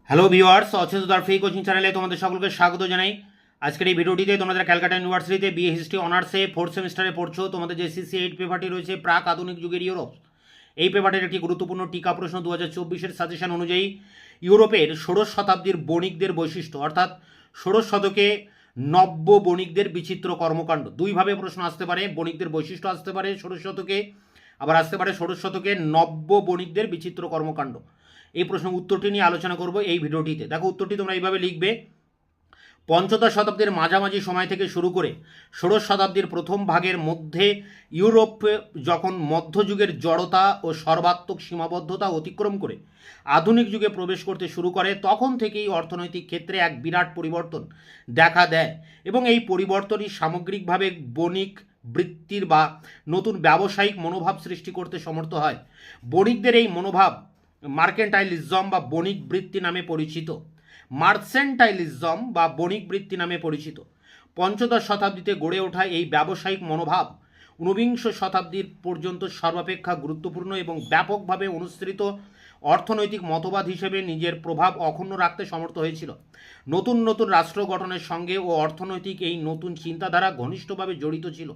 Hello viewers, অচেতন free coaching চ্যানেলে তোমাদের সকলকে স্বাগত জানাই। আজকের এই ভিডিওটিতে তোমরা ক্যালকাটা ইউনিভার্সিটিতে বিএ হিস্ট্রি অনার্সে 4th সেমিস্টারে পড়ছো, তোমাদের যে CC8 পেপারটি রয়েছে প্রাক আধুনিক যুগের ইউরোপ, এই পেপারের একটি গুরুত্বপূর্ণ টিকা প্রশ্ন 2024-এর সাজেশন অনুযায়ী ইউরোপের ষোড়শ শতাব্দীর বণিকদের বৈশিষ্ট্য, অর্থাৎ ষোড়শ শতকে নব্য বণিকদের বিচিত্র কর্মকাণ্ড। দুইভাবে প্রশ্ন আসতে পারে, বণিকদের বৈশিষ্ট্য আসতে পারে ষোড়শ শতকে, আবার আসতে পারে ষোড়শ শতকে নব্য বণিকদের বিচিত্র কর্মকাণ্ড। এই প্রশ্ন উত্তরটি নিয়ে আলোচনা করব এই ভিডিওটিতে। দেখো, উত্তরটি তোমরা এইভাবে লিখবে: পঞ্চদশ শতাব্দীর মাঝামাঝি সময় থেকে শুরু করে ষোড়শ শতাব্দীর প্রথম ভাগের মধ্যে ইউরোপে যখন মধ্যযুগের জড়তা ও সর্বাত্মক সীমাবদ্ধতা অতিক্রম করে আধুনিক যুগে প্রবেশ করতে শুরু করে, তখন থেকেই অর্থনৈতিক ক্ষেত্রে এক বিরাট পরিবর্তন দেখা দেয় এবং এই পরিবর্তনই সামগ্রিকভাবে বণিক বৃত্তির বা নতুন ব্যবসায়িক মনোভাব সৃষ্টি করতে সমর্থ হয়। বণিকদের এই মনোভাব মার্কেন্টাইলিজম বা বণিক বৃত্তি নামে পরিচিত। মার্সেন্টাইলিজম বা বণিক বৃত্তি নামে পরিচিত। পঞ্চদশ শতাব্দীতে গড়ে ওঠা এই ব্যবসায়িক মনোভাব ঊনবিংশ শতাব্দীর পর্যন্ত সর্বাপেক্ষা গুরুত্বপূর্ণ এবং ব্যাপকভাবে অনুসৃত অর্থনৈতিক মতবাদ হিসেবে নিজের প্রভাব অক্ষুণ্ণ রাখতে সমর্থ হয়েছিল। নতুন নতুন রাষ্ট্র গঠনের সঙ্গে ও অর্থনৈতিক এই নতুন চিন্তাধারা ঘনিষ্ঠভাবে জড়িত ছিল।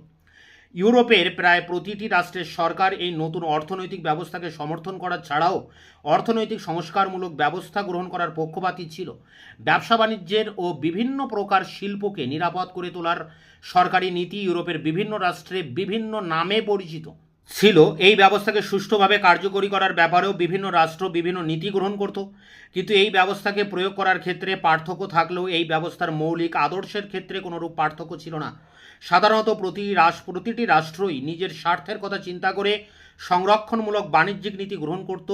ইউরোপের প্রায় প্রতিটি রাষ্ট্রের সরকার এই নতুন অর্থনৈতিক ব্যবস্থাকে সমর্থন করা ছাড়াও অর্থনৈতিক সংস্কারমূলক ব্যবস্থা গ্রহণ করার পক্ষপাতী ছিল। ব্যবসা বাণিজ্যের ও বিভিন্ন প্রকার শিল্পকে নিরাপদ করে তোলার সরকারি নীতি ইউরোপের বিভিন্ন রাষ্ট্রে বিভিন্ন নামে পরিচিত ছিল। এই ব্যবস্থাকে সুষ্ঠুভাবে কার্যকরী করার ব্যাপারেও বিভিন্ন রাষ্ট্র বিভিন্ন নীতি গ্রহণ করত, কিন্তু এই ব্যবস্থাকে প্রয়োগ করার ক্ষেত্রে পার্থক্য থাকলেও এই ব্যবস্থার মৌলিক আদর্শের ক্ষেত্রে কোনোরূপ পার্থক্য ছিল না। সাধারণত প্রতিটি রাষ্ট্রই নিজের স্বার্থের কথা চিন্তা করে সংরক্ষণমূলক বাণিজ্যিক নীতি গ্রহণ করত,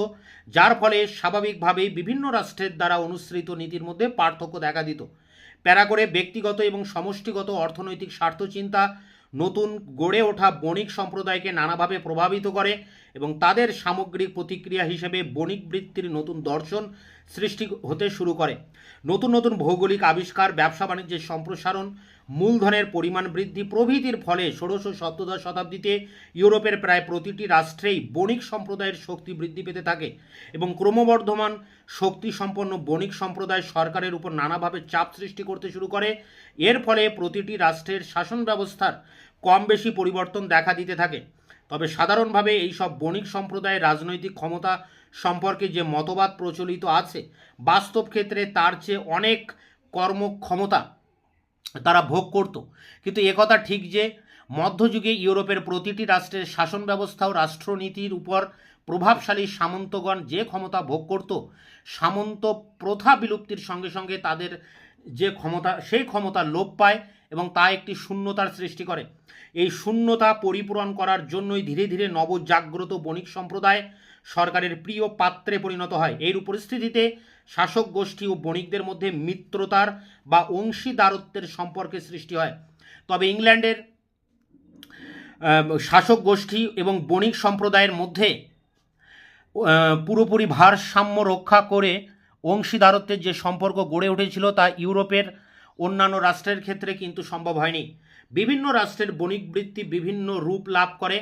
যার ফলে স্বাভাবিকভাবেই বিভিন্ন রাষ্ট্রের দ্বারা অনুসৃত নীতির মধ্যে পার্থক্য দেখা দিত। প্যারা করে ব্যক্তিগত এবং সমষ্টিগত অর্থনৈতিক স্বার্থচিন্তা নতুন গড়ে ওঠা বণিক সম্প্রদায়কে নানাভাবে প্রভাবিত করে এবং তাদের সামগ্রিক প্রতিক্রিয়া হিসেবে বণিক বৃত্তির নতুন দর্শন সৃষ্টি হতে শুরু করে। নতুন নতুন ভৌগোলিক আবিষ্কার, ব্যবসা বাণিজ্যের সম্প্রসারণ, মূলধনের পরিমাণ বৃদ্ধি প্রভৃতির ফলে ষোড়শ ও সপ্তদশ শতাব্দীতে ইউরোপের প্রায় প্রতিটি রাষ্ট্রেই বণিক সম্প্রদায়ের শক্তি বৃদ্ধি পেতে থাকে এবং ক্রমবর্ধমান শক্তিসম্পন্ন বণিক সম্প্রদায় সরকারের উপর নানাভাবে চাপ সৃষ্টি করতে শুরু করে। এর ফলে প্রতিটি রাষ্ট্রের শাসন ব্যবস্থার কম বেশি পরিবর্তন দেখা দিতে থাকে। তবে সাধারণভাবে এই সব বণিক সম্প্রদায়ের রাজনৈতিক ক্ষমতা সম্পর্কে যে মতবাদ প্রচলিত আছে, বাস্তব ক্ষেত্রে তার চেয়ে অনেক কর্মক্ষমতা তারা ভোগ করত। কিন্তু একথা ঠিক যে মধ্যযুগে ইউরোপের প্রতিটি রাষ্ট্রের শাসন ব্যবস্থা ও রাষ্ট্রনীতির উপর প্রভাবশালী সামন্তগণ যে ক্ষমতা ভোগ করত, সামন্ত প্রথা বিলুপ্তির সঙ্গে সঙ্গে তাদের যে ক্ষমতা, সেই ক্ষমতা লোপ পায় এবং তা একটি শূন্যতার সৃষ্টি করে। এই শূন্যতা পরিপূরণ করার জন্যই ধীরে ধীরে নবজাগ্রত বণিক সম্প্রদায় সরকারের প্রিয় পাত্রে পরিণত হয়। এই পরিস্থিতিতে শাসক গোষ্ঠী ও বণিকদের মধ্যে মিত্রতার বা অংশীদারত্বের সম্পর্কের সৃষ্টি হয়। তবে ইংল্যান্ডের শাসক গোষ্ঠী এবং বণিক সম্প্রদায়ের মধ্যে পুরোপুরি ভারসাম্য রক্ষা করে অংশীদারত্বের যে সম্পর্ক গড়ে উঠেছিল তা ইউরোপের অন্যান্য রাষ্ট্রের ক্ষেত্রে কিন্তু সম্ভব হয়নি। বিভিন্ন রাষ্ট্রের বণিক বৃত্তি বিভিন্ন রূপ লাভ করে।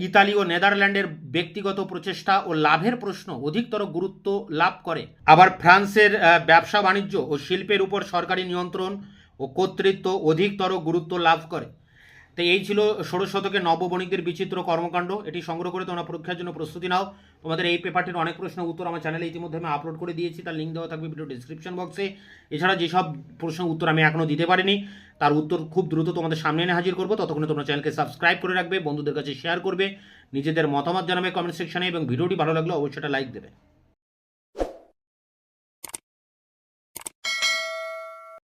ইতালি ও নেদারল্যান্ডের ব্যক্তিগত প্রচেষ্টা ও লাভের প্রশ্ন অধিকতর গুরুত্ব লাভ করে। আবার ফ্রান্সের ব্যবসা বাণিজ্য ও শিল্পের উপর সরকারি নিয়ন্ত্রণ ও কর্তৃত্ব অধিকতর গুরুত্ব লাভ করে। তো এই ছিল ষোড়শ শতকের নববণিকদের বিচিত্র কর্মকাণ্ড। এটি সংগ্রহ করে তোমরা পরীক্ষার জন্য প্রস্তুতি নাও। তোমাদের এই পেপারটির অনেক প্রশ্ন উত্তর আমার চ্যানেলে ইতিমধ্যে আমি আপলোড করে দিয়েছি, তার লিঙ্ক দেওয়া থাকবে ভিডিও ডিসক্রিপশন বক্সে। এছাড়া যেসব প্রশ্ন উত্তর আমি এখনও দিতে পারিনি তার উত্তর খুব দ্রুত তোমাদের সামনে এনে হাজির করবো। ততক্ষণে তোমরা চ্যানেলকে সাবস্ক্রাইব করে রাখবে, বন্ধুদের কাছে শেয়ার করবে, নিজেদের মতামত জানাবে কমেন্ট সেকশনে এবং ভিডিওটি ভালো লাগলে অবশ্যই একটা লাইক দেবে।